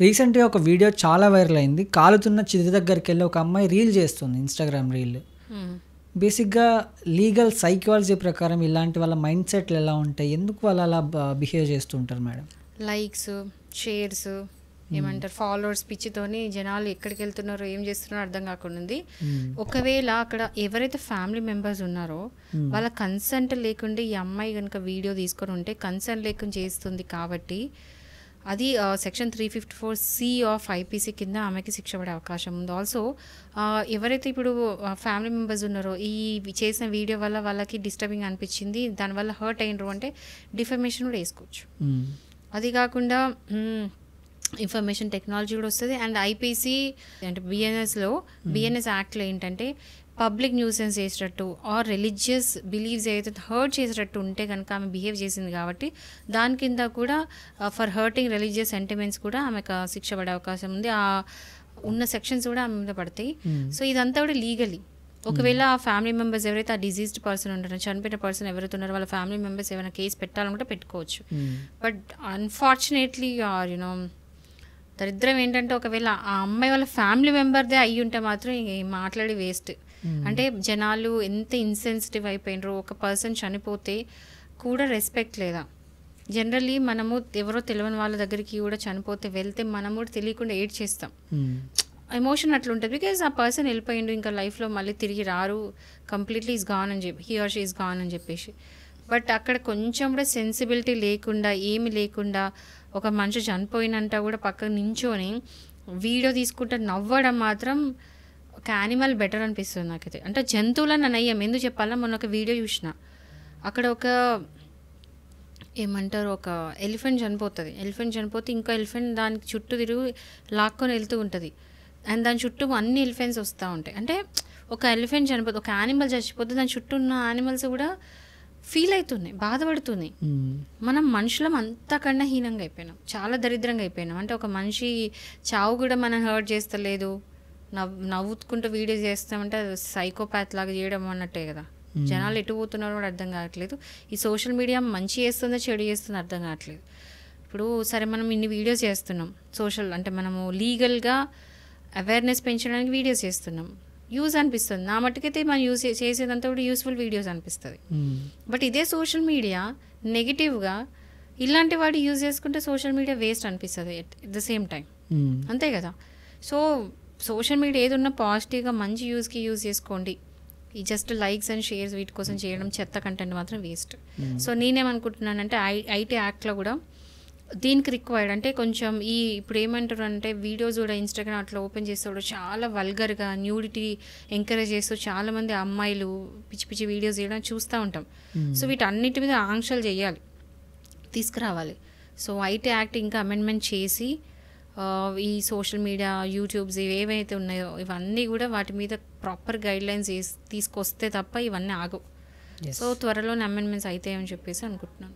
రీసెంట్‌గా ఒక వీడియో చాలా వైరల్ అయింది. కాలుతున్న చితి దగ్గరికెళ్ళి ఒక అమ్మాయి రీల్ చేస్తుంది. Instagram reel. హ్మ్. బేసిక్‌గా లీగల్ సైకాలజీ ప్రకారం ఇలాంటి వాళ్ళ మైండ్ సెట్‌లు ఎలా ఉంటాయి? ఎందుకు వాళ్ళు అలా బిహేవ్ చేస్తూ ఉంటారు మేడం? లైక్స్, షేర్స్ ఏమంటారు ఫాలోవర్స్ పిచ్చితోని జనాలు ఎక్కడికి వెళ్తున్నారో ఏం చేస్తున్నారో అర్థం కాకుండా ఉంది. ఒకవేళ అక్కడ ఎవరైతే ఫ్యామిలీ మెంబర్స్ ఉన్నారో వాళ్ళ కన్సెంట్ లేకుండా ఈ అమ్మాయి కనుక వీడియో తీసుకొని ఉంటే కన్సెంట్ లేకుండా చేస్తుంది కాబట్టి అది సెక్షన్ 354C ఆఫ్ ఐపీసీ కింద ఆమెకి శిక్ష పడే అవకాశం ఉంది. ఆల్సో ఎవరైతే ఇప్పుడు ఫ్యామిలీ మెంబర్స్ ఉన్నారో ఈ చేసిన వీడియో వల్ల వాళ్ళకి డిస్టర్బింగ్ అనిపించింది, దానివల్ల హర్ట్ అయినరు అంటే డిఫమేషన్ కూడా వేసుకోవచ్చు. అది కాకుండా ఇన్ఫర్మేషన్ టెక్నాలజీ కూడా వస్తుంది. అండ్ ఐపీసీ అంటే బిఎన్ఎస్ యాక్ట్లో ఏంటంటే పబ్లిక్ న్యూసెన్స్ చేసేటట్టు ఆర్ రిలీజియస్ బిలీవ్స్ ఏదైతే హర్ట్ చేసేటట్టు ఉంటే కనుక ఆమె బిహేవ్ చేసింది కాబట్టి దాని కింద కూడా ఫర్ హర్టింగ్ రిలీజియస్ సెంటిమెంట్స్ కూడా ఆమెకు శిక్ష పడే అవకాశం ఉంది. ఆ ఉన్న సెక్షన్స్ కూడా ఆమె మీద పడతాయి. సో ఇదంతా కూడా లీగలీ ఒకవేళ ఆ ఫ్యామిలీ మెంబర్స్ ఎవరైతే ఆ డిజీజ్డ్ పర్సన్ ఉంటారో చనిపోయిన పర్సన్ ఎవరైతే ఉన్నారో వాళ్ళ ఫ్యామిలీ మెంబర్స్ ఏమైనా కేసు పెట్టాలనుకుంటే పెట్టుకోవచ్చు. బట్ అన్ఫార్చునేట్లీ ఆర్ యూనో దరిద్రం ఏంటంటే ఒకవేళ ఆ అమ్మాయి వాళ్ళ ఫ్యామిలీ మెంబర్దే అయ్యి ఉంటే మాత్రం మాట్లాడి వేస్ట్. అంటే జనాలు ఎంత ఇన్సెన్సిటివ్ అయిపోయినరు. ఒక పర్సన్ చనిపోతే కూడా రెస్పెక్ట్ లేదా? జనరల్లీ మనము ఎవరో తెలియని వాళ్ళ దగ్గరికి కూడా చనిపోతే వెళ్తే మనం కూడా తెలియకుండా ఏడ్ చేస్తాం. ఎమోషన్ అట్లా ఉంటుంది. బికాజ్ ఆ పర్సన్ వెళ్ళిపోయిండు, ఇంకా లైఫ్లో మళ్ళీ తిరిగి రారు, కంప్లీట్లీ ఈజ్ గాన్ అని చెప్పి, he or she is gone అని చెప్పేసి. బట్ అక్కడ కొంచెం కూడా సెన్సిబిలిటీ లేకుండా ఏమి లేకుండా ఒక మనిషి చనిపోయినంట కూడా పక్కన నించొని వీడియో తీసుకుంటే నవ్వడం మాత్రం ఒక యానిమల్ బెటర్ అనిపిస్తుంది నాకైతే. అంటే జంతువులను నయ్యం ఎందుకు చెప్పాలా, మొన్న ఒక వీడియో చూసిన, అక్కడ ఒక ఏమంటారు ఒక ఎలిఫెంట్ చనిపోతుంది. ఎలిఫెంట్ చనిపోతే ఇంకో ఎలిఫెంట్ దానికి చుట్టూ తిరిగి లాక్కొని వెళ్తూ ఉంటుంది. అండ్ దాని చుట్టూ అన్ని ఎలిఫెంట్స్ వస్తూ ఉంటాయి. అంటే ఒక ఎలిఫెంట్ చనిపోతుంది, ఒక యానిమల్ చచ్చిపోతే దాని చుట్టూ ఉన్న యానిమల్స్ కూడా ఫీల్ అవుతున్నాయి, బాధపడుతున్నాయి. మనం మనుషులం అంతకన్నా హీనంగా అయిపోయినాం, చాలా దరిద్రంగా అయిపోయినాం. అంటే ఒక మనిషి చావు కూడా మనం హర్ట్ చేస్తలేదు, నవ్వుకుంటూ వీడియో చేస్తామంటే సైకోపాత్ లాగా చేయడం అన్నట్టే కదా. జనాలు ఎటు పోతున్నారో కూడా అర్థం కావట్లేదు. ఈ సోషల్ మీడియా మంచి చేస్తుందో చెడు చేస్తుందో అర్థం కావట్లేదు. ఇప్పుడు సరే మనం ఇన్ని వీడియోస్ చేస్తున్నాం, అంటే మనము లీగల్గా అవేర్నెస్ పెంచడానికి వీడియోస్ చేస్తున్నాం, యూజ్ అనిపిస్తుంది. నా మట్టుకైతే మనం యూజ్ చేసేదంతా కూడా యూస్ఫుల్ వీడియోస్ అనిపిస్తుంది. బట్ ఇదే సోషల్ మీడియా నెగిటివ్గా ఇలాంటి వాడు యూజ్ చేసుకుంటే సోషల్ మీడియా వేస్ట్ అనిపిస్తుంది ఎట్ ద సేమ్ టైం. అంతే కదా. సో సోషల్ మీడియా ఏది ఉన్నా పాజిటివ్గా మంచి యూజ్కి యూజ్ చేసుకోండి. ఈ జస్ట్ లైక్స్ అండ్ షేర్స్ వీటి కోసం చేయడం, చెత్త కంటెంట్ మాత్రం వేస్ట్. సో నేనేమనుకుంటున్నానంటే ఐటీ యాక్ట్లో కూడా దీనికి రిక్వైర్డ్ అంటే కొంచెం ఇప్పుడు ఏమంటారు అంటే వీడియోస్ కూడా ఇన్స్టాగ్రామ్ అట్లా ఓపెన్ చేస్తే కూడా చాలా వల్గర్గా న్యూడిటీ ఎంకరేజ్ చేస్తూ చాలామంది అమ్మాయిలు పిచ్చి పిచ్చి వీడియోస్ చేయడం చూస్తూ ఉంటాం. సో వీటన్నిటి మీద ఆంక్షలు చేయాలి, తీసుకురావాలి. సో ఐటీ యాక్ట్ ఇంకా అమెండ్మెంట్ చేసి ఈ సోషల్ మీడియా యూట్యూబ్స్ ఏవైతే ఉన్నాయో ఇవన్నీ కూడా వాటి మీద ప్రాపర్ గైడ్లైన్స్ తీసుకొస్తే తప్ప ఇవన్నీ ఆగవు. సో త్వరలోనే అమెండ్మెంట్స్ అవుతాయని చెప్పేసి అనుకుంటున్నాను.